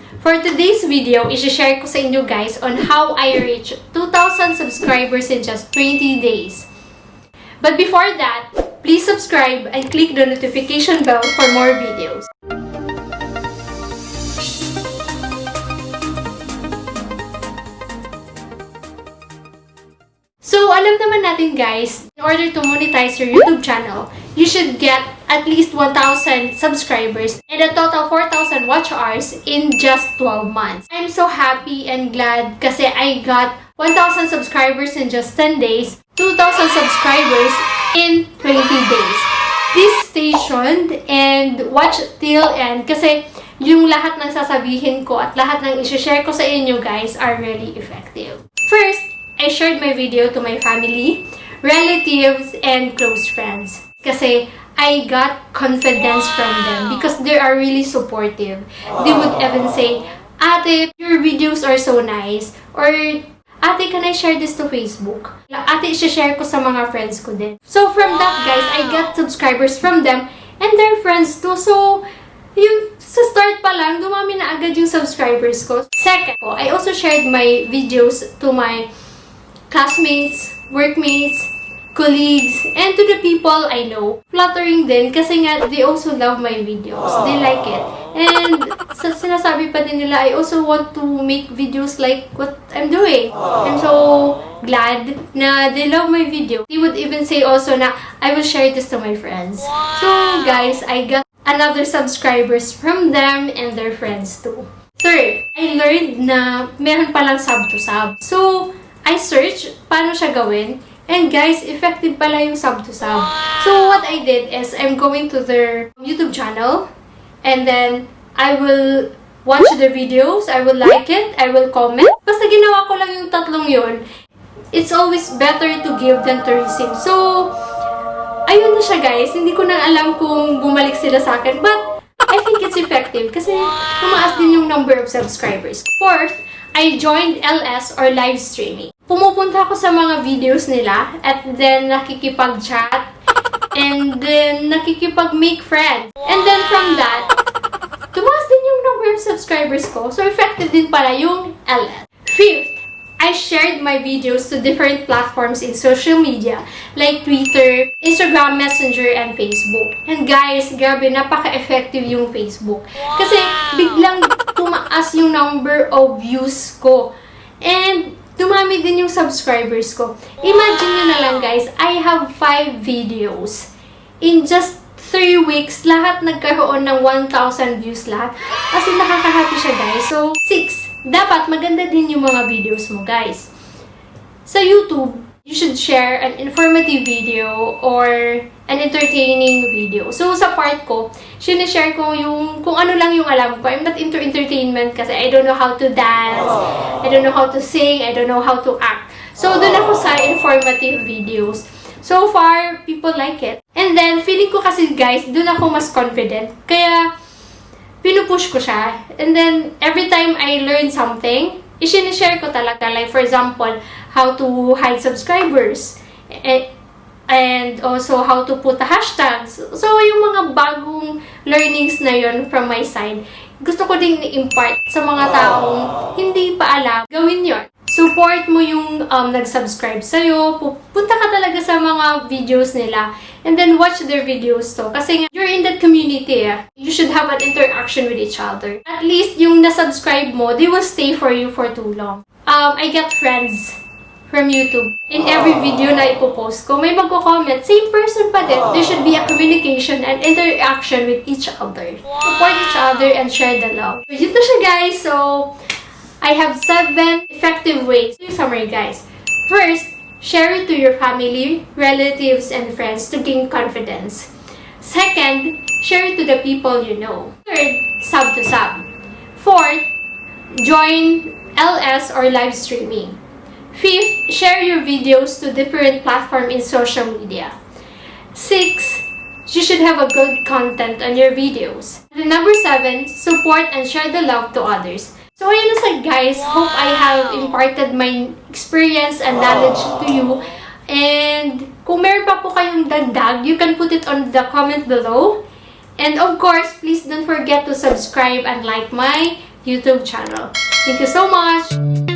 For today's video, i-share ko sa inyo guys on how I reach 2,000 subscribers in just 20 days. But before that, please subscribe and click the notification bell for more videos. So, alam naman natin guys, in order to monetize your YouTube channel, you should get at least 1,000 subscribers and a total 4,000 watch hours in just 12 months. I'm so happy and glad kasi I got 1,000 subscribers in just 10 days, 2,000 subscribers in 20 days. Please stay tuned and watch till end kasi yung lahat ng sasabihin ko at lahat ng i-share ko sa inyo guys are really effective. First, I shared my video to my family, relatives, and close friends. Kasi I got confidence from them because they are really supportive. They would even say, "Ate, your videos are so nice." Or, "Ate, can I share this to Facebook?" Ate, i-share ko sa mga friends ko din. So from that guys, I got subscribers from them and their friends too. So, yung sa start pa lang, dumami na agad yung subscribers ko. Second, I also shared my videos to my classmates, workmates, colleagues, and to the people I know. Flattering din kasi nga they also love my videos. They like it. And sinasabi pa din nila, I also want to make videos like what I'm doing. I'm so glad na they love my video. They would even say also na I will share this to my friends. So guys, I got another subscribers from them and their friends too. Third, I learned na meron palang sub to sub. So, I searched paano siya gawin. And guys, effective pala yung sub to sub. So what I did is I'm going to their YouTube channel and then I will watch the videos, I will like it, I will comment. Basta ginawa ko lang yung tatlong yun. It's always better to give than to receive. So, ayun na siya guys. Hindi ko na alam kung bumalik sila sa akin. But I think it's effective kasi tumaas din yung number of subscribers. Fourth, I joined LS or live streaming. Pumupunta ako sa mga videos nila at then nakikipag-chat and then nakikipag-make friends. And then from that, tumaas din yung number of subscribers ko. So effective din pala yung LS. Fifth, I shared my videos to different platforms in social media like Twitter, Instagram, Messenger, and Facebook. And guys, grabe, napaka-effective yung Facebook. Kasi biglang tumaas yung number of views ko. And dumami din yung subscribers ko. Imagine nyo na lang guys, I have 5 videos. In just 3 weeks, lahat nagkaroon ng 1,000 views lahat. Kasi nakaka-happy siya guys. So, 6. Dapat maganda din yung mga videos mo guys. Sa YouTube, you should share an informative video or an entertaining video. So, sa part ko, sinishare ko yung kung ano lang yung alam ko. I'm not into entertainment kasi I don't know how to dance, I don't know how to sing, I don't know how to act. So, dun ako sa informative videos. So far, people like it. And then, feeling ko kasi guys, dun ako mas confident. Kaya, pinupush ko siya. And then, every time I learn something, i-share ko talaga. Like, for example, how to hide subscribers. And also, how to put hashtags. So, yung mga bagong learnings na yun from my side, gusto ko ding i-impart sa mga taong hindi pa alam. Gawin yun. Support mo yung nag-subscribe sa'yo. Punta ka talaga sa mga videos nila. And then watch their videos to. Kasi you're in that community. You should have an interaction with each other. At least yung na-subscribe mo, they will stay for you for too long. I get friends from YouTube. In every video na ipopost ko, may magko-comment. Same person pa din. There should be a communication and interaction with each other. Support each other and share the love. So, yun na siya guys. So, I have 7 effective ways. Summary guys. First, share it to your family, relatives, and friends to gain confidence. Second, share it to the people you know. Third, sub to sub. Fourth, join LS or live streaming. Fifth, share your videos to different platforms in social media. Sixth, you should have a good content on your videos. And number 7, support and share the love to others. So, ayun na sa guys. Hope I have imparted my experience and knowledge to you. And kung meron pa po kayong dagdag, you can put it on the comment below. And of course, please don't forget to subscribe and like my YouTube channel. Thank you so much!